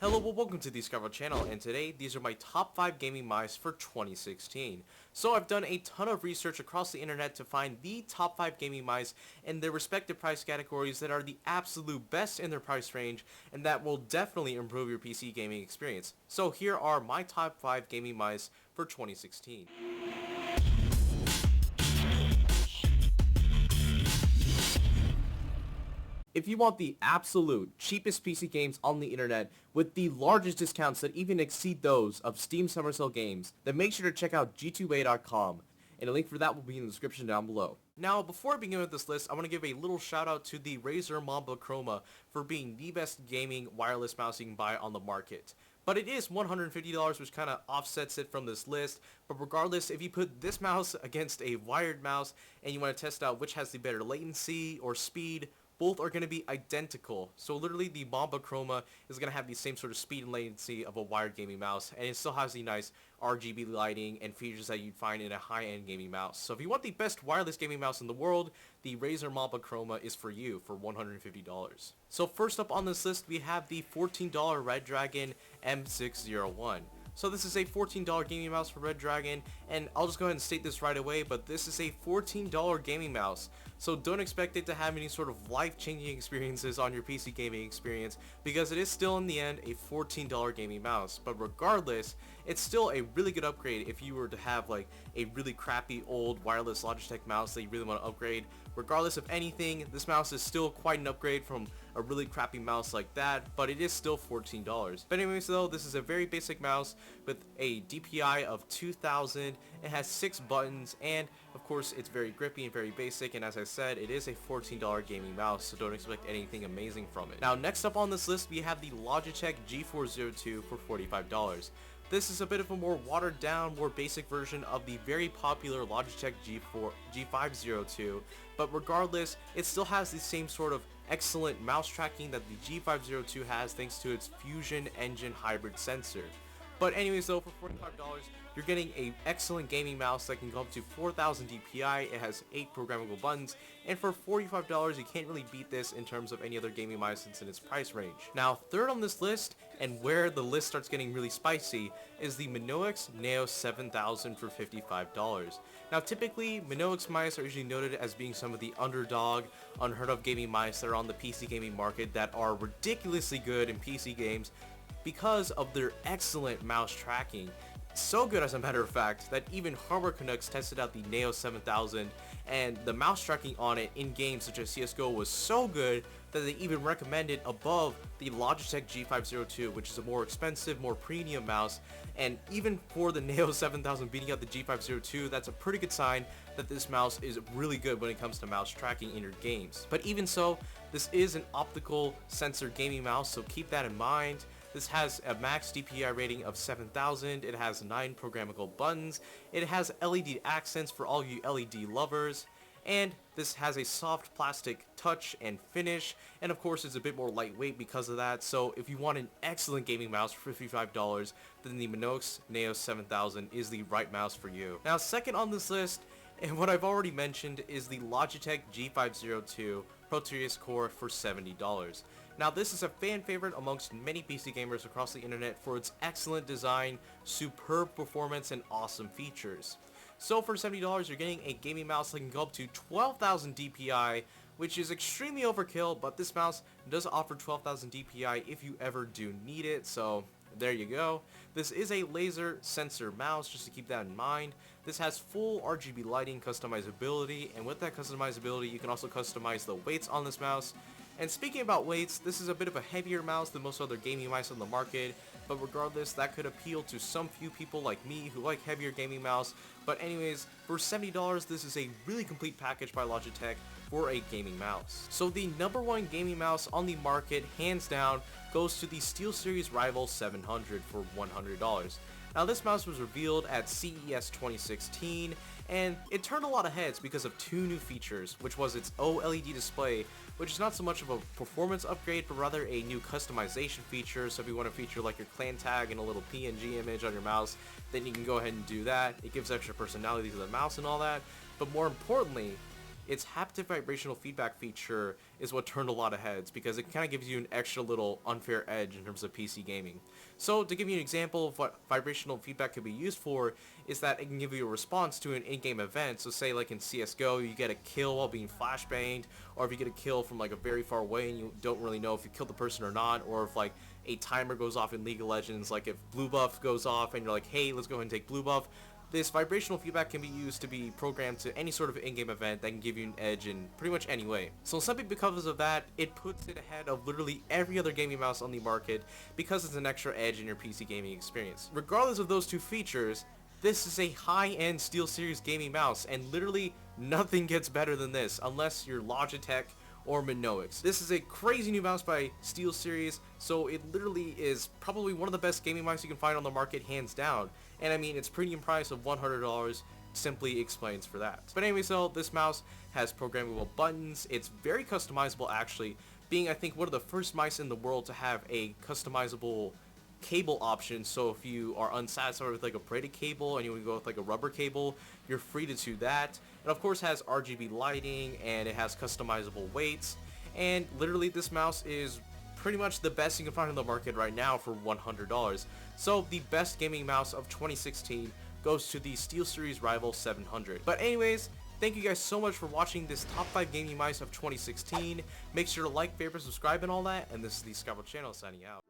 Hello, welcome to the ScatterVolt channel, and today these are my top 5 gaming mice for 2016. So I've done a ton of research across the internet to find the top 5 gaming mice in their respective price categories that are the absolute best in their price range and that will definitely improve your PC gaming experience. So here are my top 5 gaming mice for 2016. If you want the absolute cheapest PC games on the internet with the largest discounts that even exceed those of Steam Summer Sale games, then make sure to check out g2a.com, and a link for that will be in the description down below. Now, before I begin with this list, I want to give a little shout out to the Razer Mamba Chroma for being the best gaming wireless mouse you can buy on the market. But it is $150, which kind of offsets it from this list. But regardless, if you put this mouse against a wired mouse and you want to test out which has the better latency or speed, both are going to be identical. So literally the Mamba Chroma is going to have the same sort of speed and latency of a wired gaming mouse, and it still has the nice RGB lighting and features that you'd find in a high-end gaming mouse. So if you want the best wireless gaming mouse in the world, the Razer Mamba Chroma is for you for $150. So first up on this list, we have the $14 Redragon M601. So this is a $14 gaming mouse for Redragon, and I'll just go ahead and state this right away, but this is a $14 gaming mouse. So don't expect it to have any sort of life-changing experiences on your PC gaming experience, because it is still in the end a $14 gaming mouse. But regardless, it's still a really good upgrade if you were to have like a really crappy old wireless Logitech mouse that you really want to upgrade. Regardless of anything, this mouse is still quite an upgrade from a really crappy mouse like that, but it is still $14. But anyways though, this is a very basic mouse with a DPI of 2000. It has 6 buttons, and of course it's very grippy and very basic, and as I said, it is a $14 gaming mouse, so don't expect anything amazing from it. Now next up on this list, we have the Logitech G402 for $45. This is a bit of a more watered down, more basic version of the very popular Logitech G502, but regardless, it still has the same sort of excellent mouse tracking that the G502 has thanks to its Fusion Engine hybrid sensor. But anyways though, for $45, you're getting an excellent gaming mouse that can go up to 4000 DPI, it has 8 programmable buttons, and for $45 you can't really beat this in terms of any other gaming mice since in its price range. Now third on this list, and where the list starts getting really spicy, is the Minoix Neo 7000 for $55. Now typically, Minoix mice are usually noted as being some of the underdog, unheard of gaming mice that are on the PC gaming market that are ridiculously good in PC games because of their excellent mouse tracking. So good, as a matter of fact, that even Hardware Canucks tested out the Neo 7000, and the mouse tracking on it in games such as CSGO was so good that they even recommended above the Logitech G502, which is a more expensive, more premium mouse. And even for the Neo 7000 beating out the G502, that's a pretty good sign that this mouse is really good when it comes to mouse tracking in your games. But even so, this is an optical sensor gaming mouse, so keep that in mind. This has a max DPI rating of 7000, it has 9 programmable buttons, it has LED accents for all you LED lovers, and this has a soft plastic touch and finish, and of course it's a bit more lightweight because of that. So if you want an excellent gaming mouse for $55, then the Minoix Neo 7000 is the right mouse for you. Now second on this list, and what I've already mentioned, is the Logitech G502 Proteus Core for $70. Now this is a fan favorite amongst many PC gamers across the internet for its excellent design, superb performance, and awesome features. So for $70, you're getting a gaming mouse that can go up to 12,000 DPI, which is extremely overkill, but this mouse does offer 12,000 DPI if you ever do need it, so there you go. This is a laser sensor mouse, just to keep that in mind. This has full RGB lighting customizability, and with that customizability, you can also customize the weights on this mouse. And speaking about weights, this is a bit of a heavier mouse than most other gaming mice on the market, but regardless, that could appeal to some few people like me who like heavier gaming mouse. But anyways, for $70, this is a really complete package by Logitech for a gaming mouse. So the #1 gaming mouse on the market, hands down, goes to the SteelSeries Rival 700 for $100. Now this mouse was revealed at CES 2016, and it turned a lot of heads because of 2 new features, which was its OLED display, which is not so much of a performance upgrade, but rather a new customization feature. So if you want to feature like your clan tag and a little PNG image on your mouse, then you can go ahead and do that. It gives extra personality to the mouse and all that, but more importantly, its haptic vibrational feedback feature is what turned a lot of heads, because it kind of gives you an extra little unfair edge in terms of PC gaming. So to give you an example of what vibrational feedback could be used for, is that it can give you a response to an in-game event. So say like in CSGO, you get a kill while being flashbanged, or if you get a kill from like a very far away and you don't really know if you killed the person or not, or if like a timer goes off in League of Legends, like if blue buff goes off and you're like, hey, let's go ahead and take blue buff. This vibrational feedback can be used to be programmed to any sort of in-game event that can give you an edge in pretty much any way. So simply because of that, it puts it ahead of literally every other gaming mouse on the market, because it's an extra edge in your PC gaming experience. Regardless of those two features, this is a high-end SteelSeries gaming mouse, and literally nothing gets better than this unless you're Logitech or Minoix. This is a crazy new mouse by SteelSeries, so it literally is probably one of the best gaming mice you can find on the market, hands down. And I mean, its premium price of $100 simply explains for that. But anyway, so this mouse has programmable buttons. It's very customizable, actually, being I think one of the first mice in the world to have a customizable cable option. So if you are unsatisfied with like a braided cable and you want to go with like a rubber cable, you're free to do that. It of course has RGB lighting, and it has customizable weights, and literally this mouse is pretty much the best you can find on the market right now for $100. So the best gaming mouse of 2016 goes to the SteelSeries Rival 700. But anyways, thank you guys so much for watching this top 5 gaming mice of 2016. Make sure to like, favorite, subscribe, and all that. And this is the ScatterVolt channel signing out.